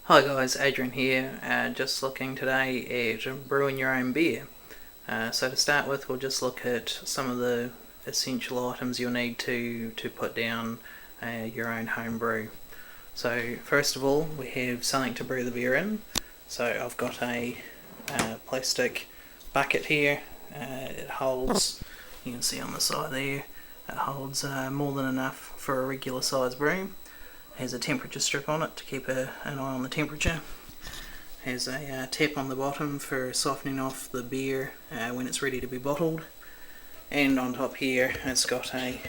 Hi guys, Adrian here, just looking today at brewing your own beer. So to start with, we'll just look at some of the essential items you'll need to put down your own home brew. So first of all, we have something to brew the beer in. So I've got a plastic bucket here. It holds, you can see on the side there, it holds more than enough for a regular size brew. Has a temperature strip on it to keep an eye on the temperature. Has a tap on the bottom for softening off the beer when it's ready to be bottled. And on top here it's got a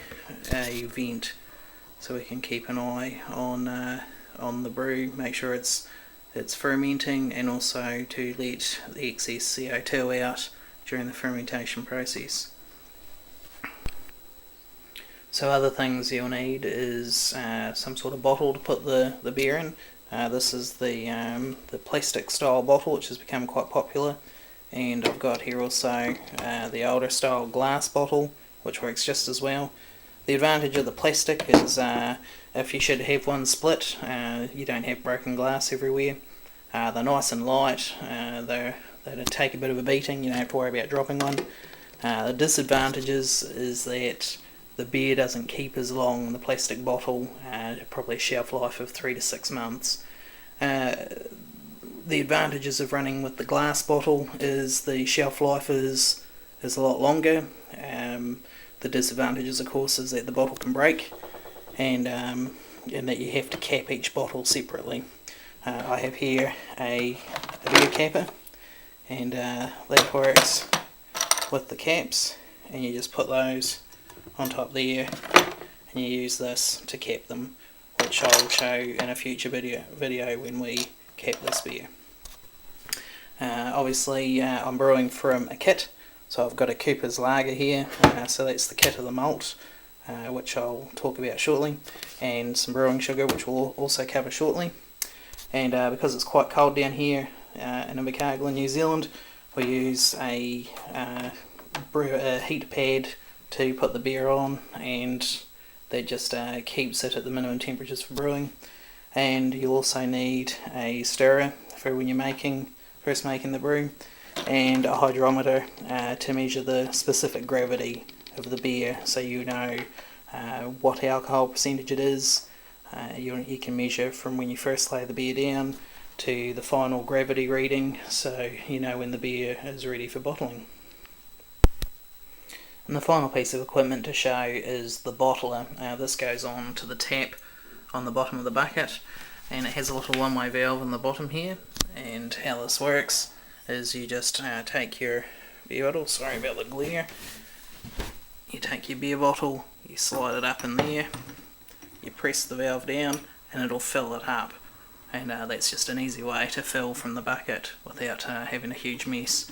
vent so we can keep an eye on the brew, make sure it's fermenting, and also to let the excess CO2 out during the fermentation process. So other things you'll need is some sort of bottle to put the beer in. This is the plastic style bottle, which has become quite popular, and I've got here also the older style glass bottle, which works just as well. The advantage of the plastic is if you should have one split, you don't have broken glass everywhere. They're nice and light. They take a bit of a beating. You don't have to worry about dropping one. The disadvantages is that the beer doesn't keep as long in the plastic bottle, probably a shelf life of 3 to 6 months. The advantages of running with the glass bottle is the shelf life is a lot longer. The disadvantages, of course, is that the bottle can break, and that you have to cap each bottle separately. I have here a beer capper, and that works with the caps, and you just put those on top there, and you use this to cap them, which I will show in a future video when we cap this beer. Obviously I'm brewing from a kit, so I've got a Cooper's Lager here, so that's the kit of the malt, which I'll talk about shortly, and some brewing sugar, which we'll also cover shortly. And because it's quite cold down here in Invercargill, New Zealand, we use a heat pad to put the beer on, and that just keeps it at the minimum temperatures for brewing. And you'll also need a stirrer for when you're first making the brew, and a hydrometer to measure the specific gravity of the beer, so you know what alcohol percentage it is. You can measure from when you first lay the beer down to the final gravity reading, so you know when the beer is ready for bottling. And the final piece of equipment to show is the bottler. This goes on to the tap on the bottom of the bucket, and it has a little one-way valve in the bottom here. And how this works is you just take your beer bottle, sorry about the glare, you take your beer bottle, you slide it up in there, you press the valve down, and it'll fill it up. And that's just an easy way to fill from the bucket without having a huge mess.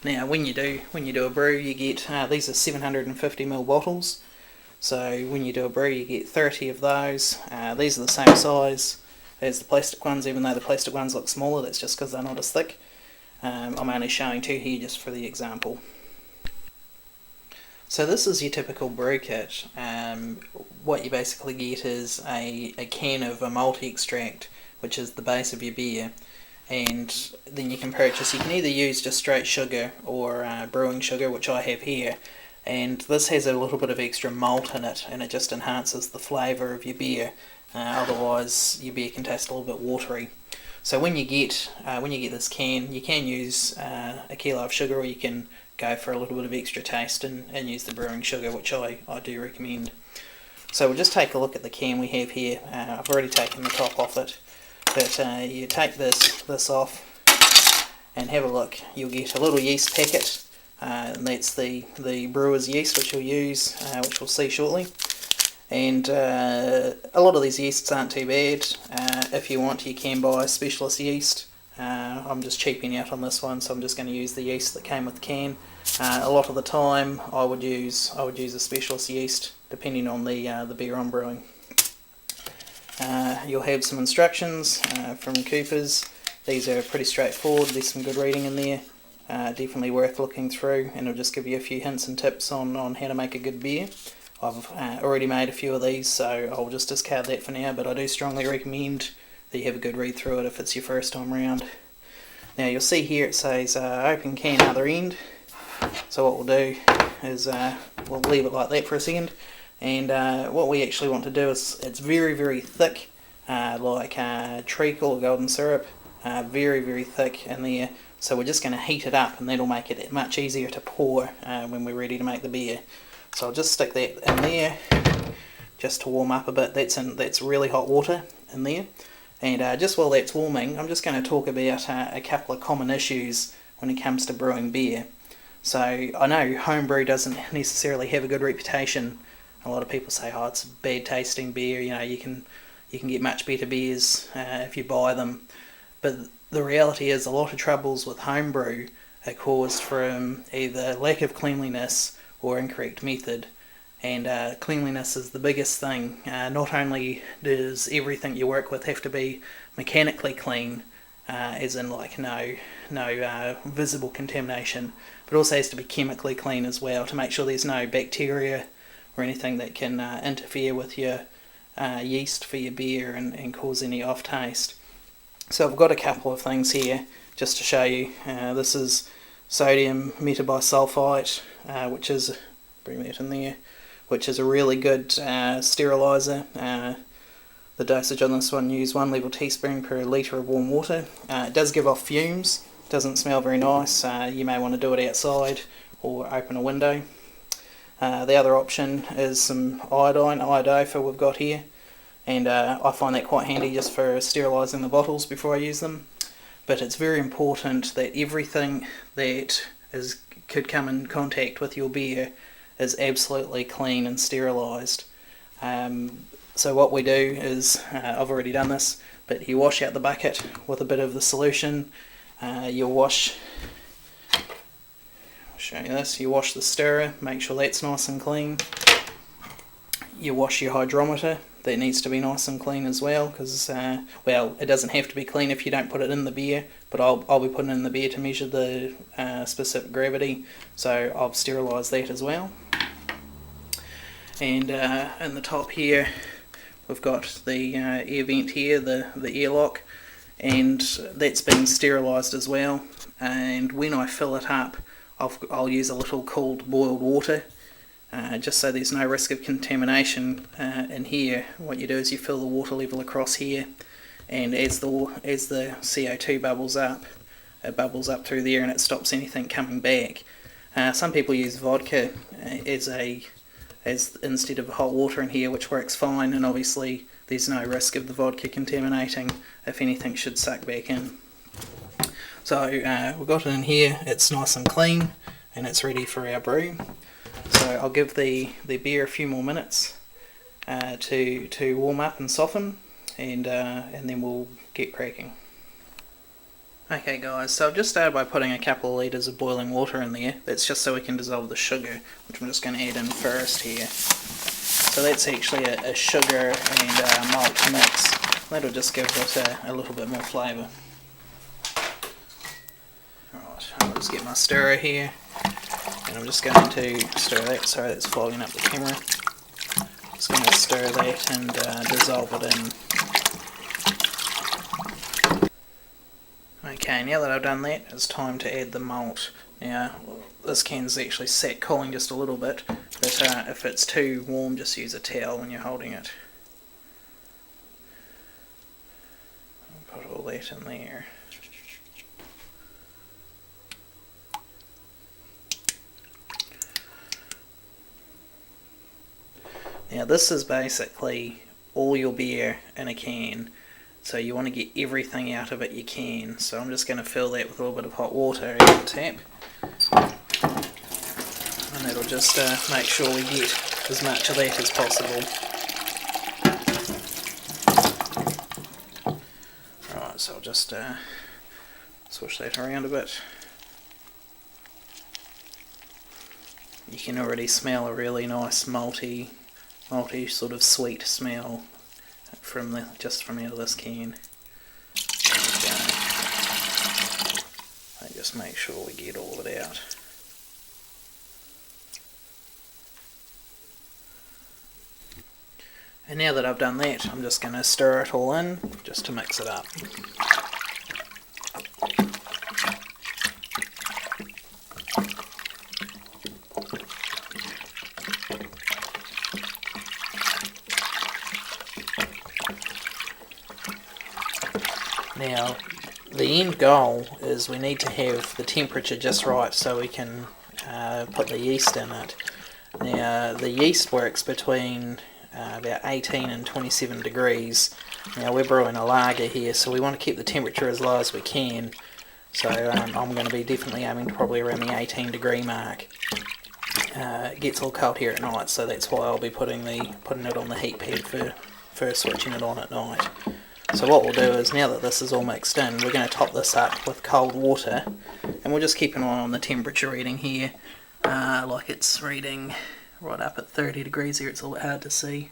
Now, when you do a brew, you get these are 750ml bottles. So when you do a brew, you get 30 of those. These are the same size as the plastic ones, even though the plastic ones look smaller. That's just because they're not as thick. I'm only showing 2 here just for the example. So this is your typical brew kit. What you basically get is a can of a malt extract, which is the base of your beer. And then you can either use just straight sugar or brewing sugar, which I have here, and this has a little bit of extra malt in it, and it just enhances the flavour of your beer. Otherwise your beer can taste a little bit watery. So when you get this can, you can use a kilo of sugar, or you can go for a little bit of extra taste and use the brewing sugar, which I do recommend. So we'll just take a look at the can we have here. I've already taken the top off it. But you take this off and have a look. You'll get a little yeast packet, and that's the brewer's yeast, which you'll use, which we'll see shortly. And a lot of these yeasts aren't too bad. If you want, you can buy specialist yeast. I'm just cheaping out on this one, so I'm just going to use the yeast that came with the can. A lot of the time, I would use a specialist yeast, depending on the beer I'm brewing. You'll have some instructions from Cooper's. These are pretty straightforward. There's some good reading in there. Definitely worth looking through, and it'll just give you a few hints and tips on how to make a good beer. I've already made a few of these, so I'll just discard that for now, but I do strongly recommend that you have a good read through it if it's your first time round. Now you'll see here it says open can other end. So what we'll do is we'll leave it like that for a second, and what we actually want to do is, it's very, very thick, like treacle or golden syrup, very, very thick in there. So we're just going to heat it up, and that'll make it much easier to pour when we're ready to make the beer. So I'll just stick that in there just to warm up a bit. That's really hot water in there. And just while that's warming, I'm just going to talk about a couple of common issues when it comes to brewing beer. So I know homebrew doesn't necessarily have a good reputation. A lot of people say, oh, it's bad tasting beer, you can get much better beers if you buy them. But the reality is a lot of troubles with homebrew are caused from either lack of cleanliness or incorrect method. And cleanliness is the biggest thing. Not only does everything you work with have to be mechanically clean, as in like no visible contamination, but also has to be chemically clean as well, to make sure there's no bacteria or anything that can interfere with your yeast for your beer and cause any off taste. So I've got a couple of things here just to show you. This is sodium metabisulfite, which is, bring that in there, which is a really good steriliser. The dosage on this one, use 1 level teaspoon per litre of warm water. It does give off fumes, doesn't smell very nice. You may want to do it outside or open a window. The other option is some iodine, iodophor we've got here, and I find that quite handy just for sterilising the bottles before I use them. But it's very important that everything that could come in contact with your beer is absolutely clean and sterilised. So what we do is, I've already done this, but you wash out the bucket with a bit of the solution. You'll wash, I'll show you this, you wash the stirrer, make sure that's nice and clean. You wash your hydrometer, that needs to be nice and clean as well, because, well, it doesn't have to be clean if you don't put it in the beer, but I'll be putting it in the beer to measure the specific gravity, so I've sterilised that as well. And in the top here, we've got the air vent here, the airlock, and that's been sterilised as well. And when I fill it up, I'll use a little cooled boiled water, just so there's no risk of contamination in here. What you do is you fill the water level across here, and as the CO2 bubbles up, it bubbles up through there and it stops anything coming back. Some people use vodka as instead of hot water in here, which works fine, and obviously there's no risk of the vodka contaminating if anything should suck back in. So we've got it in here, it's nice and clean, and it's ready for our brew. So I'll give the beer a few more minutes to warm up and soften, and then we'll get cracking. Okay guys, so I've just started by putting a couple of litres of boiling water in there. That's just so we can dissolve the sugar, which I'm just going to add in first here. So that's actually a sugar and malt mix. That'll just give it a little bit more flavour. Alright, I'll just get my stirrer here, and I'm just going to stir that. Sorry, that's fogging up the camera. Just going to stir that and dissolve it in. Okay, now that I've done that, it's time to add the malt. Now, this can's actually sat cooling just a little bit, but if it's too warm, just use a towel when you're holding it. I'll put all that in there. Now, this is basically all your beer in a can. So you want to get everything out of it you can. So I'm just going to fill that with a little bit of hot water out the tap. And that'll just make sure we get as much of that as possible. Right, so I'll just swish that around a bit. You can already smell a really nice malty sort of sweet smell just from out of this can. And just make sure we get all of it out. And now that I've done that, I'm just going to stir it all in just to mix it up. Now, the end goal is we need to have the temperature just right so we can put the yeast in it. Now, the yeast works between about 18 and 27 degrees. Now, we're brewing a lager here, so we want to keep the temperature as low as we can. So I'm going to be definitely aiming to probably around the 18 degree mark. It gets all cold here at night, so that's why I'll be putting it on the heat pad for switching it on at night. So what we'll do is, now that this is all mixed in, we're going to top this up with cold water, and we'll just keep an eye on the temperature reading here. Like it's reading right up at 30 degrees here. It's a bit hard to see,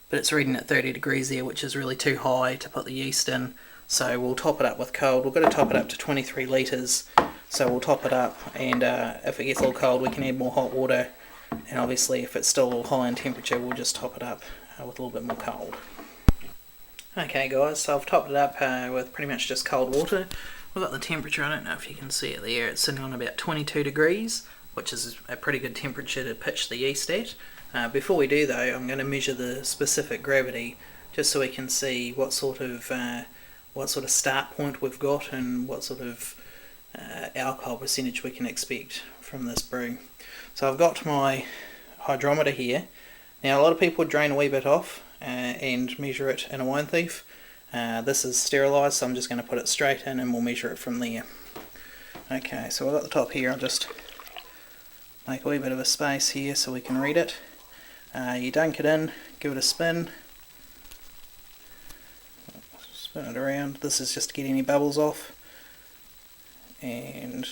but it's reading at 30 degrees there, which is really too high to put the yeast in. So we'll top it up with cold. We're going to top it up to 23 litres, so we'll top it up, and if it gets a little cold we can add more hot water, and obviously if it's still a little high in temperature we'll just top it up with a little bit more cold. Okay guys, so I've topped it up with pretty much just cold water. We've got the temperature, I don't know if you can see it there, it's sitting on about 22 degrees, which is a pretty good temperature to pitch the yeast at. Before we do though, I'm going to measure the specific gravity, just so we can see what sort of start point we've got and what sort of alcohol percentage we can expect from this brew. So I've got my hydrometer here. Now a lot of people drain a wee bit off and measure it in a wine thief. This is sterilised, so I'm just going to put it straight in and we'll measure it from there. Okay, so I've got the top here. I'll just make a wee bit of a space here so we can read it. You dunk it in, give it a spin, spin it around. This is just to get any bubbles off, and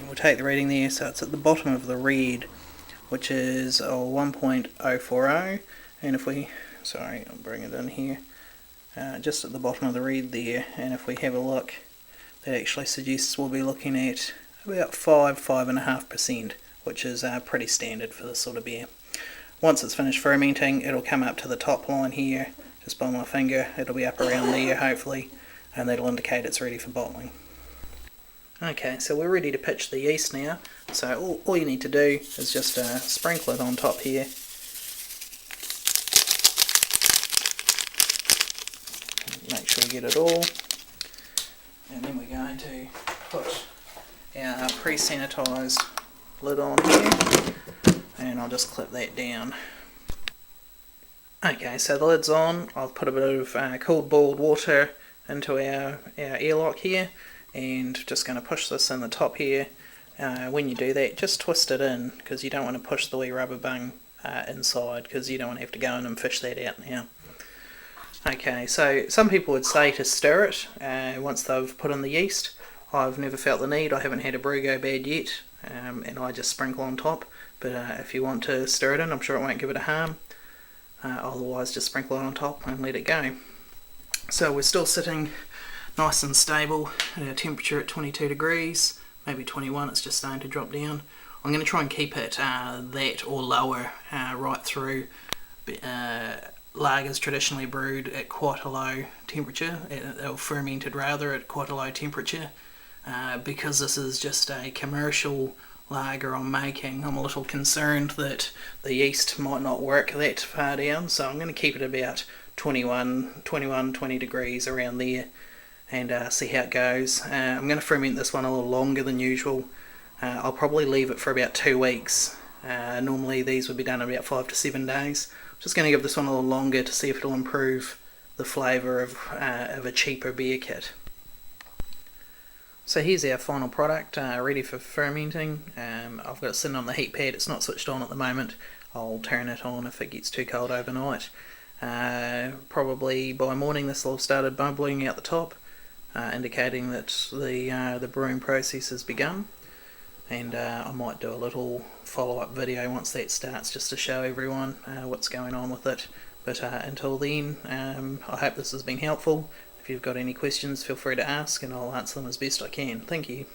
we'll take the reading there. So it's at the bottom of the red, which is 1.040, and if we, I'll bring it in here, just at the bottom of the red there, and if we have a look, that actually suggests we'll be looking at about 5–5.5%, which is pretty standard for this sort of beer. Once it's finished fermenting, it'll come up to the top line here, just by my finger. It'll be up around there hopefully, and that'll indicate it's ready for bottling. Okay, so we're ready to pitch the yeast now. So all you need to do is just sprinkle it on top here. Make sure you get it all. And then we're going to put our pre-sanitised lid on here, and I'll just clip that down. Okay, so the lid's on. I've put a bit of cold boiled water into our airlock here, and just going to push this in the top here. When you do that, just twist it in, because you don't want to push the wee rubber bung inside, because you don't want to have to go in and fish that out now. Okay, so some people would say to stir it once they've put in the yeast. I've never felt the need. I haven't had a brew go bad yet, and I just sprinkle on top. But if you want to stir it in, I'm sure it won't give it a harm. Otherwise, just sprinkle it on top and let it go. So we're still sitting nice and stable at our temperature at 22 degrees, maybe 21. It's just starting to drop down. I'm going to try and keep it that or lower right through. Lagers traditionally brewed at quite a low temperature, or fermented rather at quite a low temperature. Because this is just a commercial lager I'm making, I'm a little concerned that the yeast might not work that far down, so I'm going to keep it about 20 degrees around there, and see how it goes. I'm going to ferment this one a little longer than usual. I'll probably leave it for about 2 weeks. Normally these would be done in about 5 to 7 days. Just going to give this one a little longer to see if it'll improve the flavour of a cheaper beer kit. So here's our final product, ready for fermenting. I've got it sitting on the heat pad. It's not switched on at the moment. I'll turn it on if it gets too cold overnight. Probably by morning this will have started bubbling out the top, indicating that the brewing process has begun. And I might do a little follow-up video once that starts, just to show everyone what's going on with it. But until then, I hope this has been helpful. If you've got any questions, feel free to ask, and I'll answer them as best I can. Thank you.